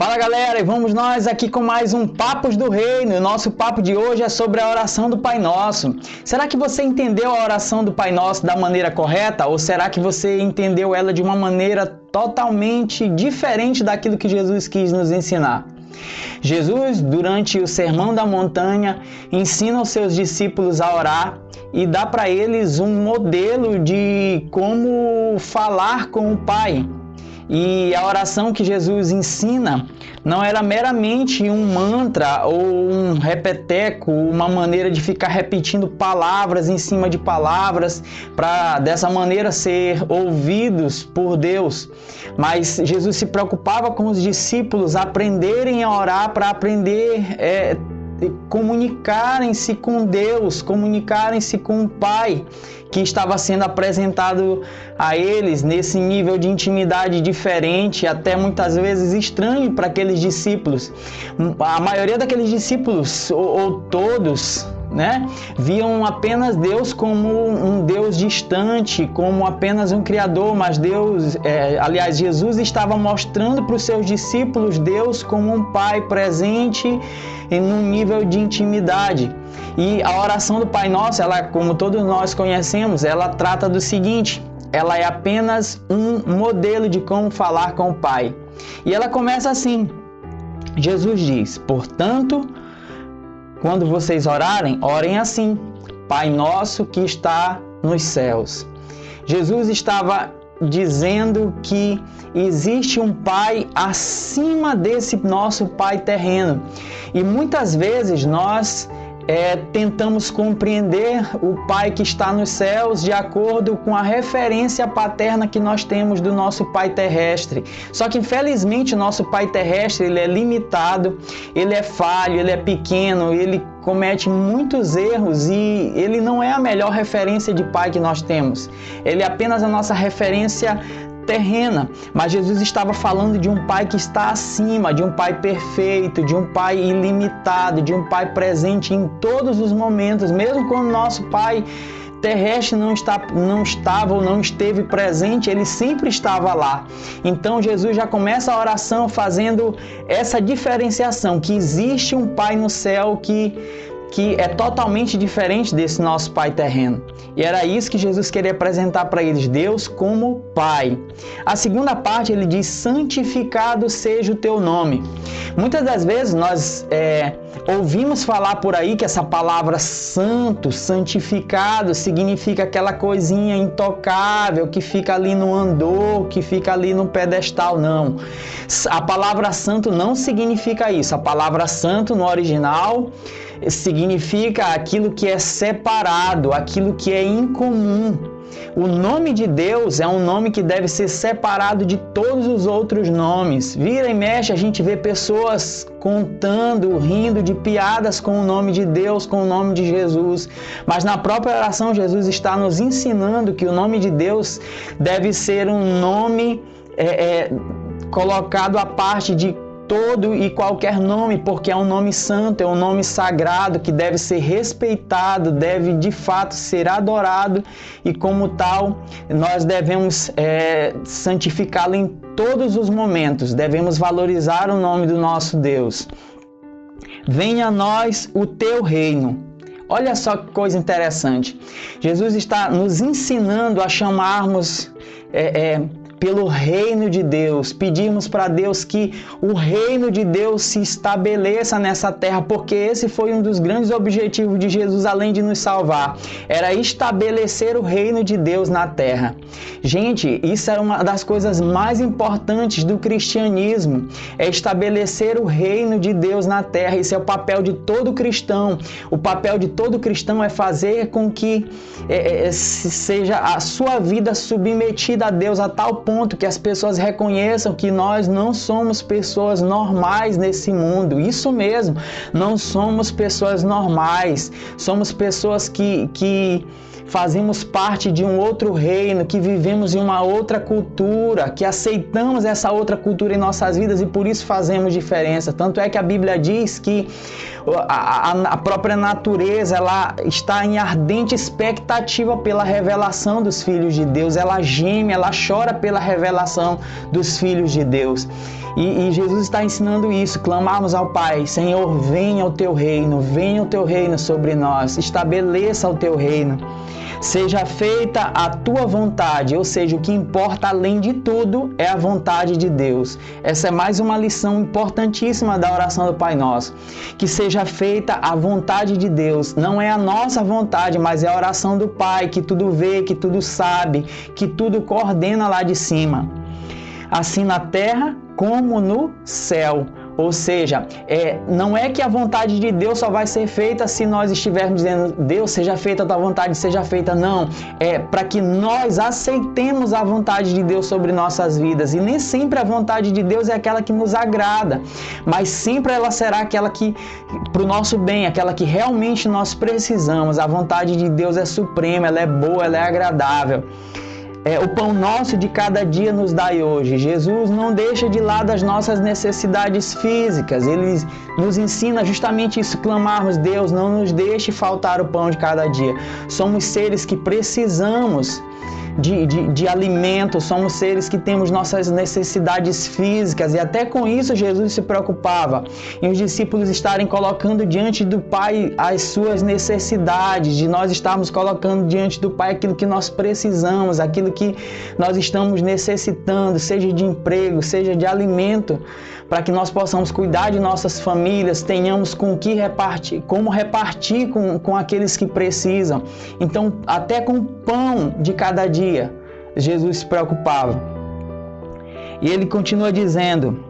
Fala galera, e vamos nós aqui com mais um Papos do Reino. O nosso papo de hoje é sobre a oração do Pai Nosso. Será que você entendeu a oração do Pai Nosso da maneira correta? Ou será que você entendeu ela de uma maneira totalmente diferente daquilo que Jesus quis nos ensinar? Jesus, durante o Sermão da Montanha, ensina os seus discípulos a orar e dá para eles um modelo de como falar com o Pai. E a oração que Jesus ensina não era meramente um mantra ou um repeteco, uma maneira de ficar repetindo palavras em cima de palavras para dessa maneira ser ouvidos por Deus. Mas Jesus se preocupava com os discípulos aprenderem a orar para aprender comunicarem-se com Deus, comunicarem-se com o Pai que estava sendo apresentado a eles nesse nível de intimidade diferente, até muitas vezes estranho para aqueles discípulos. A maioria daqueles discípulos, ou todos, viam apenas Deus como um Deus distante, como apenas um Criador, mas Jesus estava mostrando para os seus discípulos Deus como um Pai presente em um nível de intimidade. E a oração do Pai Nosso, ela, como todos nós conhecemos, ela trata do seguinte: ela é apenas um modelo de como falar com o Pai. E ela começa assim: Jesus diz, portanto, quando vocês orarem, orem assim: Pai Nosso que está nos céus. Jesus estava dizendo que existe um Pai acima desse nosso Pai terreno. E muitas vezes nós tentamos compreender o Pai que está nos céus de acordo com a referência paterna que nós temos do nosso Pai terrestre. Só que infelizmente o nosso Pai terrestre ele é limitado, ele é falho, ele é pequeno, ele comete muitos erros e ele não é a melhor referência de Pai que nós temos. Ele é apenas a nossa referência terrena, mas Jesus estava falando de um Pai que está acima, de um Pai perfeito, de um Pai ilimitado, de um Pai presente em todos os momentos, mesmo quando nosso Pai terrestre não estava ou não esteve presente, ele sempre estava lá. Então Jesus já começa a oração fazendo essa diferenciação, que existe um Pai no céu que é totalmente diferente desse nosso Pai terreno. E era isso que Jesus queria apresentar para eles, Deus como Pai. A segunda parte ele diz, santificado seja o teu nome. Muitas das vezes nós ouvimos falar por aí que essa palavra santo, santificado, significa aquela coisinha intocável que fica ali no andor, que fica ali no pedestal. Não. A palavra santo não significa isso. A palavra santo no original significa aquilo que é separado, aquilo que é incomum. O nome de Deus é um nome que deve ser separado de todos os outros nomes. Vira e mexe, a gente vê pessoas contando, rindo de piadas com o nome de Deus, com o nome de Jesus. Mas na própria oração, Jesus está nos ensinando que o nome de Deus deve ser um nome colocado à parte de todo e qualquer nome, porque é um nome santo, é um nome sagrado que deve ser respeitado, deve de fato ser adorado e como tal nós devemos santificá-lo em todos os momentos, devemos valorizar o nome do nosso Deus. Venha a nós o teu reino. Olha só que coisa interessante, Jesus está nos ensinando a chamarmos pelo reino de Deus, pedirmos para Deus que o reino de Deus se estabeleça nessa terra, porque esse foi um dos grandes objetivos de Jesus, além de nos salvar, era estabelecer o reino de Deus na terra. Gente, isso é uma das coisas mais importantes do cristianismo, é estabelecer o reino de Deus na terra. Esse é o papel de todo cristão. O papel de todo cristão é fazer com que seja a sua vida submetida a Deus a tal ponto que as pessoas reconheçam que nós não somos pessoas normais nesse mundo. Isso mesmo, não somos pessoas normais, somos pessoas que fazemos parte de um outro reino, que vivemos em uma outra cultura, que aceitamos essa outra cultura em nossas vidas e por isso fazemos diferença. Tanto é que a Bíblia diz que a própria natureza ela está em ardente expectativa pela revelação dos filhos de Deus. Ela geme, ela chora pela revelação dos filhos de Deus. E Jesus está ensinando isso, clamarmos ao Pai: Senhor, venha o teu reino sobre nós, estabeleça o teu reino. Seja feita a tua vontade, ou seja, o que importa além de tudo é a vontade de Deus. Essa é mais uma lição importantíssima da oração do Pai Nosso. Que seja feita a vontade de Deus. Não é a nossa vontade, mas é a oração do Pai, que tudo vê, que tudo sabe, que tudo coordena lá de cima. Assim na terra como no céu. Ou seja, não é que a vontade de Deus só vai ser feita se nós estivermos dizendo: Deus, seja feita a tua vontade, seja feita. Não, é para que nós aceitemos a vontade de Deus sobre nossas vidas. E nem sempre a vontade de Deus é aquela que nos agrada, mas sempre ela será aquela que, para o nosso bem, aquela que realmente nós precisamos. A vontade de Deus é suprema, ela é boa, ela é agradável. O pão nosso de cada dia nos dai hoje. Jesus não deixa de lado as nossas necessidades físicas. Ele nos ensina justamente isso, clamarmos: Deus, não nos deixe faltar o pão de cada dia. Somos seres que precisamos de alimento, somos seres que temos nossas necessidades físicas, e até com isso Jesus se preocupava em os discípulos estarem colocando diante do Pai as suas necessidades, de nós estarmos colocando diante do Pai aquilo que nós precisamos, aquilo que nós estamos necessitando, seja de emprego, seja de alimento, para que nós possamos cuidar de nossas famílias, tenhamos com que repartir, como repartir com aqueles que precisam. Então, até com o pão de cada dia, Jesus se preocupava. E ele continua dizendo: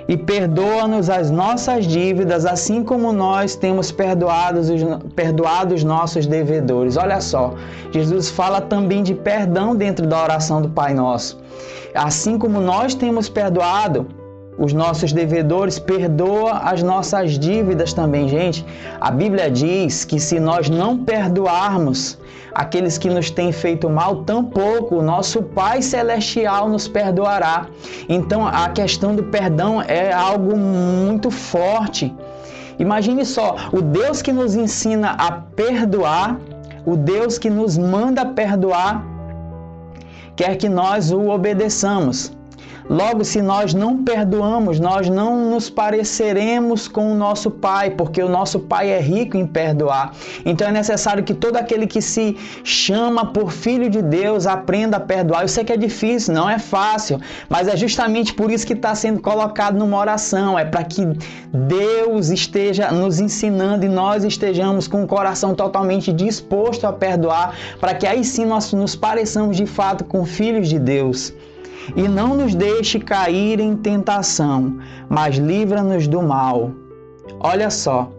e perdoa-nos as nossas dívidas, assim como nós temos perdoado os nossos devedores. Olha só, Jesus fala também de perdão dentro da oração do Pai Nosso. Assim como nós temos perdoado os nossos devedores, perdoa as nossas dívidas também, gente. A Bíblia diz que se nós não perdoarmos aqueles que nos têm feito mal, tampouco o nosso Pai Celestial nos perdoará. Então, a questão do perdão é algo muito forte. Imagine só, o Deus que nos ensina a perdoar, o Deus que nos manda perdoar, quer que nós o obedeçamos. Logo, se nós não perdoamos, nós não nos pareceremos com o nosso Pai, porque o nosso Pai é rico em perdoar. Então é necessário que todo aquele que se chama por filho de Deus aprenda a perdoar. Eu sei que é difícil, não é fácil, mas é justamente por isso que está sendo colocado numa oração. É para que Deus esteja nos ensinando e nós estejamos com o coração totalmente disposto a perdoar, para que aí sim nós nos pareçamos de fato com filhos de Deus. E não nos deixe cair em tentação, mas livra-nos do mal. Olha só,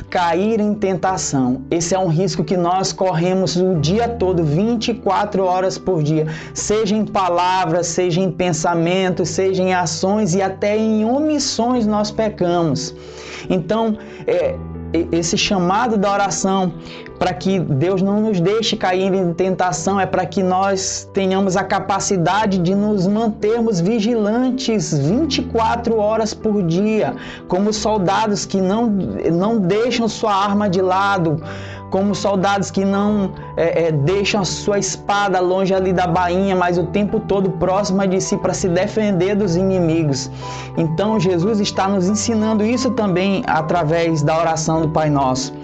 cair em tentação. Esse é um risco que nós corremos o dia todo, 24 horas por dia. Seja em palavras, seja em pensamentos, seja em ações e até em omissões nós pecamos. Então, esse chamado da oração para que Deus não nos deixe cair em tentação é para que nós tenhamos a capacidade de nos mantermos vigilantes 24 horas por dia, como soldados que não deixam sua arma de lado, como soldados que não deixam a sua espada longe ali da bainha, mas o tempo todo próxima de si para se defender dos inimigos. Então Jesus está nos ensinando isso também através da oração do Pai Nosso.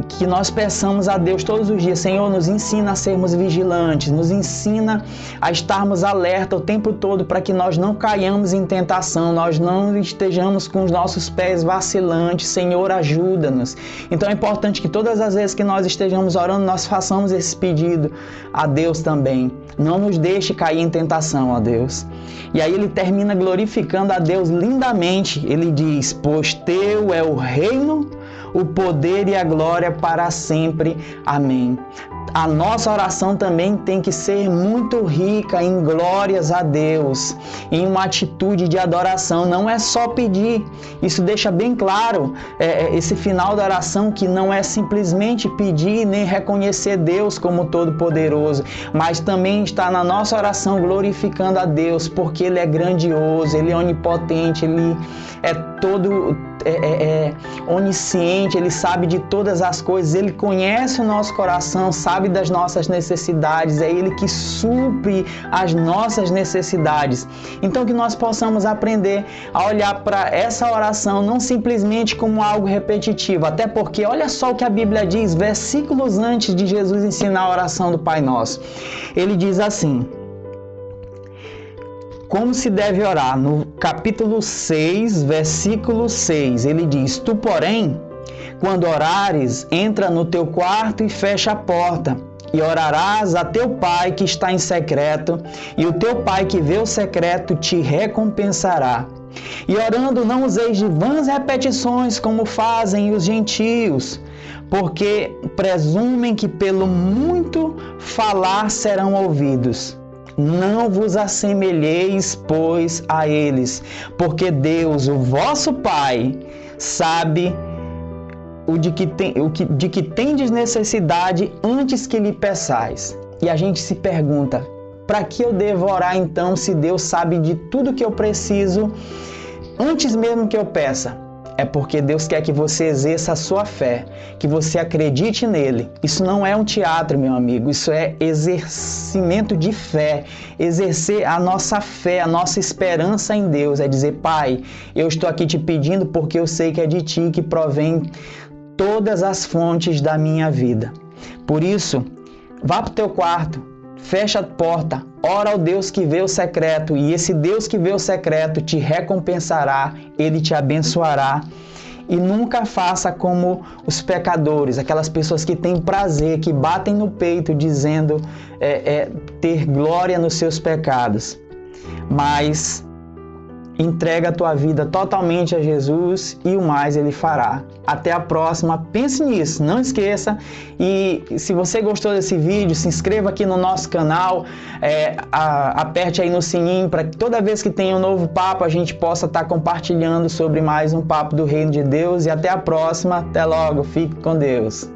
Que nós peçamos a Deus todos os dias: Senhor, nos ensina a sermos vigilantes, nos ensina a estarmos alerta o tempo todo para que nós não caiamos em tentação, nós não estejamos com os nossos pés vacilantes. Senhor, ajuda-nos. Então é importante que todas as vezes que nós estejamos orando, nós façamos esse pedido a Deus também. Não nos deixe cair em tentação, ó Deus. E aí ele termina glorificando a Deus lindamente. Ele diz: pois teu é o reino, o poder e a glória para sempre. Amém. A nossa oração também tem que ser muito rica em glórias a Deus, em uma atitude de adoração. Não é só pedir. Isso deixa bem claro esse final da oração, que não é simplesmente pedir nem reconhecer Deus como Todo-Poderoso, mas também está na nossa oração glorificando a Deus, porque Ele é grandioso, Ele é onipotente, Ele é todo onisciente, Ele sabe de todas as coisas, Ele conhece o nosso coração, sabe das nossas necessidades, é Ele que supre as nossas necessidades. Então que nós possamos aprender a olhar para essa oração não simplesmente como algo repetitivo, até porque olha só o que a Bíblia diz, versículos antes de Jesus ensinar a oração do Pai Nosso. Ele diz assim: como se deve orar? No capítulo 6, versículo 6, ele diz: tu, porém, quando orares, entra no teu quarto e fecha a porta, e orarás a teu Pai que está em secreto, e o teu Pai que vê o secreto te recompensará. E orando, não useis de vãs repetições, como fazem os gentios, porque presumem que pelo muito falar serão ouvidos. Não vos assemelheis, pois, a eles, porque Deus, o vosso Pai, sabe de que tendes necessidade antes que lhe peçais. E a gente se pergunta, para que eu devo orar então, se Deus sabe de tudo que eu preciso antes mesmo que eu peça? É porque Deus quer que você exerça a sua fé, que você acredite nele. Isso não é um teatro, meu amigo, isso é exercimento de fé, exercer a nossa fé, a nossa esperança em Deus, é dizer: Pai, eu estou aqui te pedindo porque eu sei que é de ti que provém todas as fontes da minha vida. Por isso, vá para o teu quarto, fecha a porta, ora ao Deus que vê o secreto, e esse Deus que vê o secreto te recompensará, Ele te abençoará. E nunca faça como os pecadores, aquelas pessoas que têm prazer, que batem no peito dizendo ter glória nos seus pecados. Mas entrega a tua vida totalmente a Jesus e o mais Ele fará. Até a próxima. Pense nisso, não esqueça. E se você gostou desse vídeo, se inscreva aqui no nosso canal, aperte aí no sininho para que toda vez que tem um novo papo a gente possa estar compartilhando sobre mais um papo do Reino de Deus. E até a próxima. Até logo. Fique com Deus.